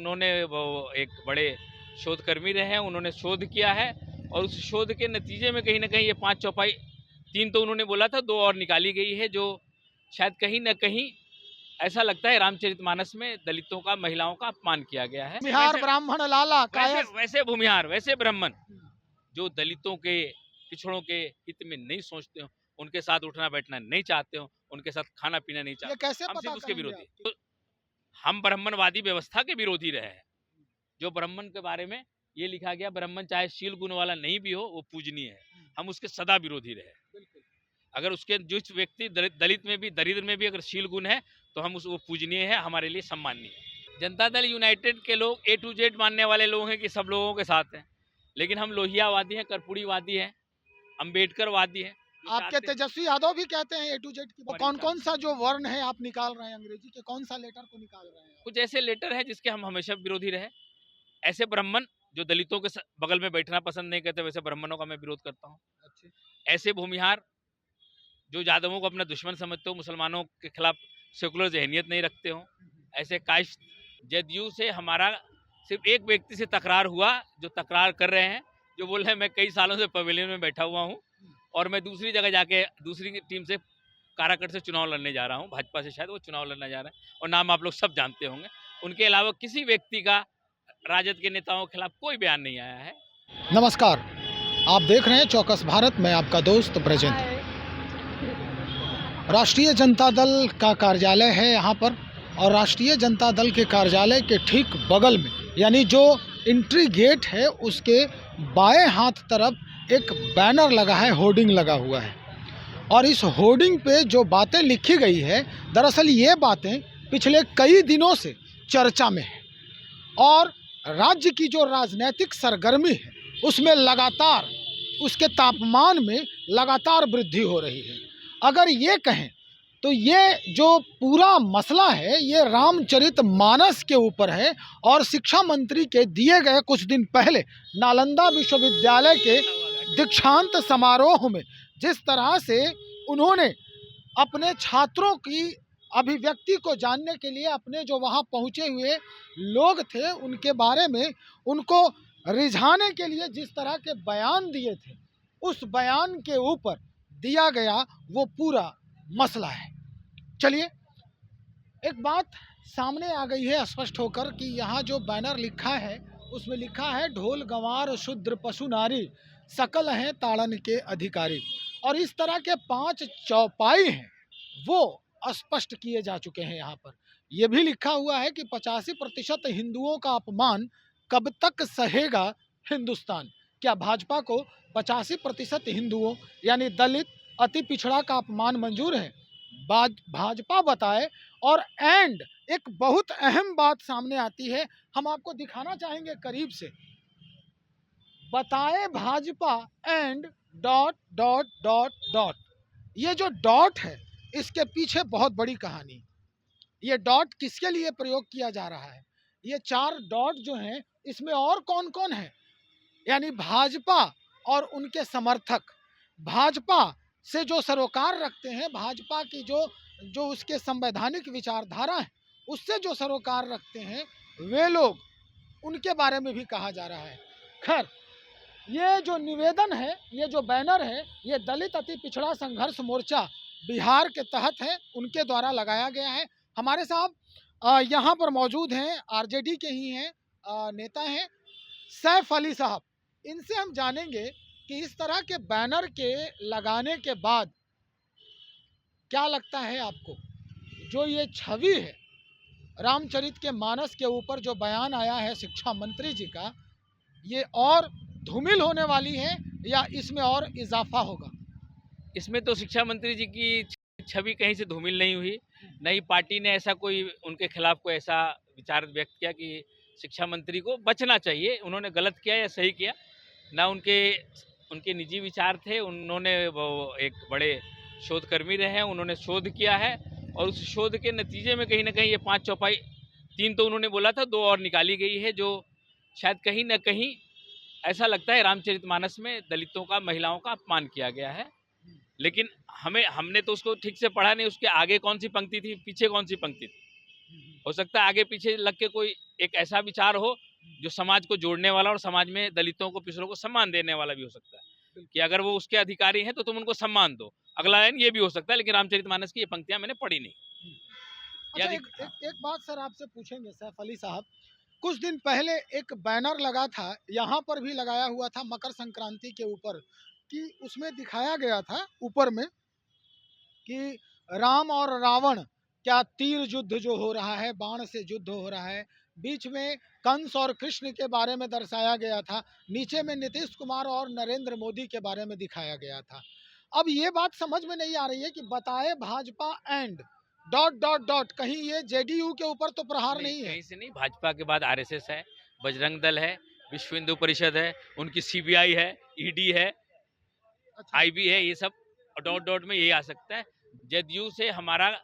उन्होंने वो एक बड़े शोधकर्मी रहे हैं, उन्होंने शोध किया है और उस शोध के नतीजे में कहीं ना कहीं ये 5 चौपाई, 3 तो उन्होंने बोला था, 2 और निकाली गई है, जो शायद कहीं ना कहीं ऐसा लगता है रामचरितमानस में दलितों का, महिलाओं का अपमान किया गया है। बिहार ब्राह्मण लाला वैसे भूमिहार, वैसे ब्राह्मण जो दलितों के, पिछड़ों के हित में नहीं सोचते हो, उनके साथ उठना बैठना नहीं चाहते हो, उनके साथ खाना पीना नहीं चाहते, कैसे हम पता सिर्फ उसके करेंगे विरोधी। तो हम ब्राह्मणवादी व्यवस्था के विरोधी रहे हैं। जो ब्राह्मण के बारे में ये लिखा गया, ब्राह्मण चाहे शील गुण वाला नहीं भी हो, वो पूजनीय है, हम उसके सदा विरोधी रहे। अगर उसके जिस व्यक्ति दलित में भी, दरिद्र में भी अगर शील गुण है तो हम वो पूजनीय है, हमारे लिए सम्माननीय है। जनता दल यूनाइटेड के लोग A to Z मानने वाले लोग हैं कि सब लोगों के साथ हैं, लेकिन हम लोहियावादी हैं, कर्पूरीवादी हैं, अम्बेडकरवादी हैं। आपके तेजस्वी यादव भी कहते हैं A to Z की। कौन कौन सा जो वर्ण है आप निकाल रहे हैं, अंग्रेजी के कौन सा लेटर को निकाल रहे हैं? कुछ ऐसे लेटर है जिसके हम हमेशा विरोधी रहे। ऐसे ब्राह्मण जो दलितों के बगल में बैठना पसंद नहीं करते, वैसे ब्राह्मणों का मैं विरोध करता हूँ। ऐसे भूमिहार जो यादवों को अपना दुश्मन समझते हो, मुसलमानों के खिलाफ सेकुलर जहनियत नहीं रखते हो, ऐसे काश। जदयू से हमारा सिर्फ एक व्यक्ति से तकरार हुआ, जो तकरार कर रहे हैं, जो बोल रहे हैं मैं कई सालों से पवेलियन में बैठा हुआ हूँ और मैं दूसरी जगह जाके दूसरी टीम से, काराकट से चुनाव लड़ने जा रहा हूँ, भाजपा से शायद वो चुनाव लड़ने जा रहे हैं, और नाम आप लोग सब जानते होंगे। उनके अलावा किसी व्यक्ति का राजद के नेताओं के खिलाफ कोई बयान नहीं आया है। नमस्कार, आप देख रहे हैं चौकस भारत में, आपका दोस्त ब्रजेंद्र। राष्ट्रीय जनता दल का कार्यालय है यहाँ पर, और राष्ट्रीय जनता दल के कार्यालय के ठीक बगल में, यानी जो एंट्री गेट है उसके बाएं हाथ तरफ एक बैनर लगा है, होर्डिंग लगा हुआ है। और इस होर्डिंग पे जो बातें लिखी गई है, दरअसल ये बातें पिछले कई दिनों से चर्चा में है और राज्य की जो राजनीतिक सरगर्मी है उसमें लगातार, उसके तापमान में लगातार वृद्धि हो रही है। अगर ये कहें तो ये जो पूरा मसला है ये रामचरितमानस के ऊपर है, और शिक्षा मंत्री के दिए गए कुछ दिन पहले नालंदा विश्वविद्यालय के दीक्षांत समारोह में जिस तरह से उन्होंने अपने छात्रों की अभिव्यक्ति को जानने के लिए अपने जो वहाँ पहुँचे हुए लोग थे उनके बारे में उनको रिझाने के लिए जिस तरह के बयान दिए थे, उस बयान के ऊपर दिया गया वो पूरा मसला है। चलिए, एक बात सामने आ गई है स्पष्ट होकर कि यहाँ जो बैनर लिखा है उसमें लिखा है ढोल गंवार शूद्र पशु नारी सकल हैं ताड़न के अधिकारी, और इस तरह के 5 चौपाई हैं वो स्पष्ट किए जा चुके हैं। यहाँ पर यह भी लिखा हुआ है कि 85% हिंदुओं का अपमान कब तक सहेगा हिंदुस्तान। क्या भाजपा को 85% हिंदुओं यानी दलित, अति पिछड़ा का अपमान मंजूर है? भाजपा बताए। और एंड एक बहुत अहम बात सामने आती है, हम आपको दिखाना चाहेंगे करीब से। बताए भाजपा एंड ... ये जो डॉट है इसके पीछे बहुत बड़ी कहानी। ये डॉट किसके लिए प्रयोग किया जा रहा है? ये 4 डॉट जो हैं इसमें और कौन कौन है? यानी भाजपा और उनके समर्थक, भाजपा से जो सरोकार रखते हैं, भाजपा की जो उसके संवैधानिक विचारधारा है उससे जो सरोकार रखते हैं, वे लोग, उनके बारे में भी कहा जा रहा है। खैर, ये जो निवेदन है, ये जो बैनर है, ये दलित अति पिछड़ा संघर्ष मोर्चा बिहार के तहत है, उनके द्वारा लगाया गया है। हमारे साहब यहाँ पर मौजूद हैं, आरजेडी के ही हैं, नेता हैं सैफ अली साहब। इनसे हम जानेंगे कि इस तरह के बैनर के लगाने के बाद क्या लगता है आपको, जो ये छवि है रामचरित के मानस के ऊपर जो बयान आया है शिक्षा मंत्री जी का, ये और धूमिल होने वाली है या इसमें और इजाफा होगा? इसमें तो शिक्षा मंत्री जी की छवि कहीं से धूमिल नहीं हुई। नई पार्टी ने ऐसा कोई उनके खिलाफ कोई ऐसा विचार व्यक्त किया कि शिक्षा मंत्री को बचना चाहिए, उन्होंने गलत किया या सही किया, ना उनके निजी विचार थे। उन्होंने वो एक बड़े शोधकर्मी रहे हैं, उन्होंने शोध किया है और उस शोध के नतीजे में कहीं ना कहीं ये 5 चौपाई, 3 तो उन्होंने बोला था, 2 और निकाली गई है, जो शायद कहीं ना कहीं ऐसा लगता है रामचरितमानस में दलितों का, महिलाओं का अपमान किया गया है। लेकिन हमने तो उसको ठीक से पढ़ा नहीं, उसके आगे कौन सी पंक्ति थी, पीछे कौन सी पंक्ति थी, हो सकता है आगे पीछे लग के कोई एक ऐसा विचार हो जो समाज को जोड़ने वाला और समाज में दलितों को, पिछड़ों को सम्मान देने वाला भी हो सकता है कि अगर वो उसके अधिकारी हैं तो तुम उनको सम्मान दो। अगला लाइन ये भी हो सकता है, लेकिन रामचरितमानस की ये पंक्तियां मैंने पढ़ी नहीं। अच्छा, एक बात सर आपसे पूछेंगे सैफ अली साहब, कुछ दिन पहले एक बैनर लगा था, यहाँ पर भी लगाया हुआ था मकर संक्रांति के ऊपर, कि उसमें दिखाया गया था ऊपर में कि राम और रावण क्या तीर युद्ध जो हो रहा है, बाण से युद्ध हो रहा है, बीच में कंस और कृष्ण के बारे में दर्शाया गया था, नीचे में नीतीश कुमार और नरेंद्र मोदी के बारे में दिखाया गया था। अब ये बात समझ में नहीं आ रही है कि बताए Bhajpa and dot dot dot, कहीं ये जेडीयू के ऊपर तो प्रहार नहीं है? कहीं से नहीं। भाजपा के बाद आरएसएस है, बजरंग दल है, विश्व हिंदू परिषद है, उनकी सीबीआई है, ईडी है, अच्छा, आईबी है, ये सब डॉट डॉट में यही आ सकता है। जदयू से हमारा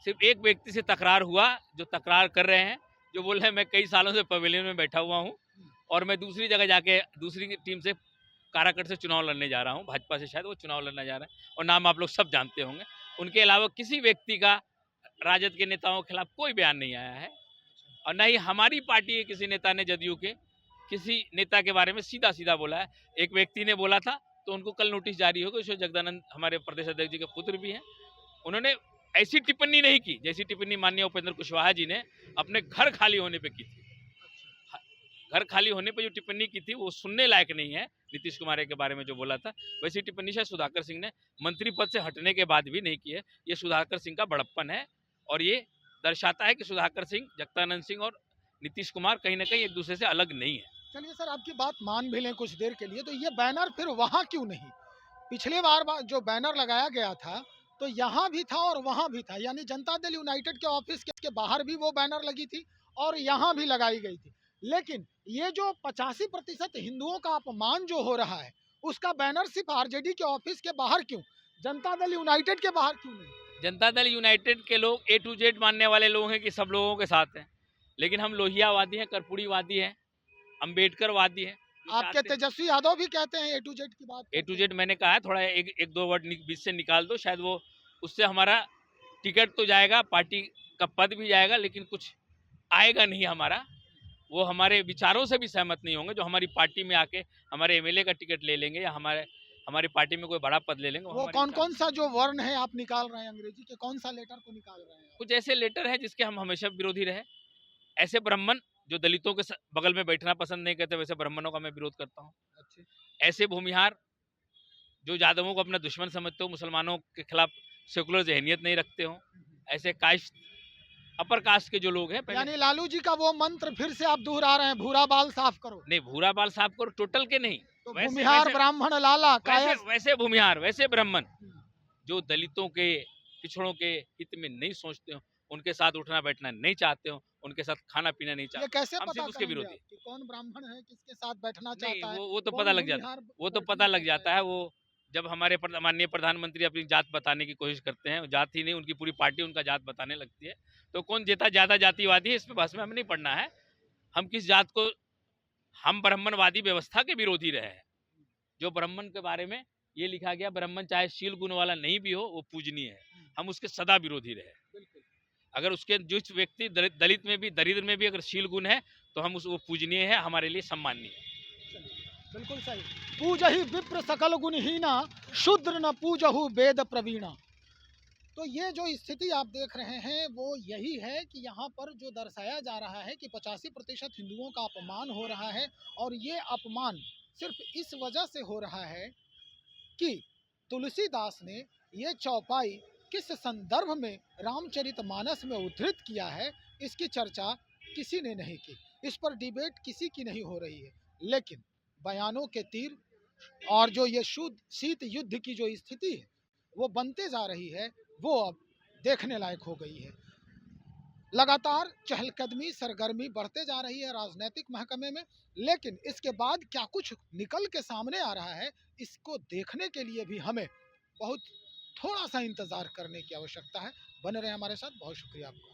सिर्फ एक व्यक्ति से तकरार हुआ, जो तकरार कर रहे हैं, जो बोल रहे हैं मैं कई सालों से पवेलियन में बैठा हुआ हूँ और मैं दूसरी जगह जाके दूसरी टीम से काराकट से चुनाव लड़ने जा रहा हूँ, भाजपा से शायद वो चुनाव लड़ना जा रहे हैं और नाम आप लोग सब जानते होंगे। उनके अलावा किसी व्यक्ति का राजद के नेताओं के खिलाफ कोई बयान नहीं आया है और न ही हमारी पार्टी के किसी नेता ने जदयू के किसी नेता के बारे में सीधा सीधा बोला है। एक व्यक्ति ने बोला था तो उनको कल नोटिस जारी होगा। ईश्वर जगदानंद हमारे प्रदेश अध्यक्ष जी के पुत्र भी हैं, उन्होंने ऐसी टिप्पणी नहीं की जैसी टिप्पणी माननीय उपेंद्र कुशवाहा जी ने अपने घर खाली होने पे की थी। घर खाली होने पे जो टिप्पणी की थी वो सुनने लायक नहीं है। नीतीश कुमार के बारे में जो बोला था वैसी टिप्पणी शायद सुधाकर सिंह ने मंत्री पद से हटने के बाद भी नहीं की है। ये सुधाकर सिंह का बड़प्पन है और ये दर्शाता है कि सुधाकर सिंह, जगदानंद सिंह और नीतीश कुमार कहीं ना कहीं एक दूसरे से अलग नहीं है। चलिए सर, आपकी बात मान भी लें कुछ देर के लिए, तो ये बैनर फिर वहाँ क्यों नहीं? पिछले बार जो बैनर लगाया गया था तो यहाँ भी था और वहाँ भी था, यानी जनता दल यूनाइटेड के ऑफिस के बाहर भी वो बैनर लगी थी और यहाँ भी लगाई गई थी। लेकिन ये जो 85% हिंदुओं का अपमान जो हो रहा है, उसका बैनर सिर्फ आरजेडी के ऑफिस के बाहर क्यों, जनता दल यूनाइटेड के बाहर क्यों नहीं? जनता दल यूनाइटेड के लोग A to Z मानने वाले लोग हैं कि सब लोगों के साथ हैं, लेकिन हम लोहियावादी हैं, कर्पूरीवादी हैं, अम्बेडकरवादी हैं। आपके तेजस्वी यादव भी कहते हैं A to Z की बात। A to Z मैंने कहा है, थोड़ा एक दो वर्ड बीच से निकाल दो, शायद वो उससे हमारा टिकट तो जाएगा, पार्टी का पद भी जाएगा, लेकिन कुछ आएगा नहीं हमारा। वो हमारे विचारों से भी सहमत नहीं होंगे जो हमारी पार्टी में आके हमारे एमएलए का टिकट ले लेंगे या हमारी पार्टी में कोई बड़ा पद ले लेंगे। वो कौन सा जो वर्ण है आप निकाल रहे हैं, अंग्रेजी के कौन सा लेटर को निकाल रहे हैं? कुछ ऐसे लेटर है जिसके हम हमेशा विरोधी रहे। ऐसे ब्राह्मण जो दलितों के बगल में बैठना पसंद नहीं करते, वैसे ब्राह्मणों का मैं विरोध करता हूँ। ऐसे भूमिहार जो यादवों को अपना दुश्मन समझते हो, मुसलमानों के खिलाफ सेकुलर जहनियत नहीं रखते हो, ऐसे कास्ट अपर कास्ट के जो लोग हैं, यानी लालू जी का वो मंत्र फिर से आप दोहरा रहे हैं, भूरा बाल साफ करो। नहीं, भूरा बाल साफ करो टोटल के नहीं, तो भूमिहार ब्राह्मण लाला वैसे भूमिहार, वैसे ब्राह्मण जो दलितों के, पिछड़ों के हित में नहीं सोचते हो, उनके साथ उठना बैठना नहीं चाहते हो, उनके साथ खाना पीना नहीं चाहते, ये कैसे पता उसके विरोधी कि कौन ब्राह्मण है, किसके साथ बैठना चाहता है? वो तो पता लग जाता है, वो तो पता लग जाता है। वो जब हमारे माननीय प्रधानमंत्री अपनी जात बताने की कोशिश करते हैं, जात ही नहीं उनकी पूरी पार्टी उनका जात बताने लगती है, तो कौन ज्यादा जातिवादी है, इसमें बहस में हमें नहीं पढ़ना है। हम किस जात को, हम ब्राह्मणवादी व्यवस्था के विरोधी रहे हैं। जो ब्राह्मण के बारे में ये लिखा गया, ब्राह्मण चाहे शील गुण वाला नहीं भी हो, वो पूजनीय है, हम उसके सदा विरोधी रहे। अगर उसके जिस व्यक्ति दलित में भी, दरिद्र में भी अगर शील गुण है तो हम वो पूजनीय है, हमारे लिए सम्माननीय है। बिल्कुल सही। पूजहि विप्र सकल गुणहीना, शूद्र न पूजहु वेद प्रवीणा। तो ये जो स्थिति आप देख रहे हैं वो यही है कि यहाँ पर जो दर्शाया जा रहा है कि 85% हिंदुओं का अपमान हो रहा है, और ये अपमान सिर्फ इस वजह से हो रहा है कि तुलसीदास ने ये चौपाई किस संदर्भ में रामचरितमानस में उद्धृत किया है, इसकी चर्चा किसी ने नहीं की, इस पर डिबेट किसी की नहीं हो रही है। लेकिन बयानों के तीर और जो ये शीत युद्ध की जो स्थिति है वो बनते जा रही है, वो अब देखने लायक हो गई है। लगातार चहलकदमी, सरगर्मी बढ़ते जा रही है राजनीतिक महकमे में, लेकिन इसके बाद क्या कुछ निकल के सामने आ रहा है, इसको देखने के लिए भी हमें बहुत थोड़ा सा इंतजार करने की आवश्यकता है। बने रहे हमारे साथ, बहुत शुक्रिया आपका।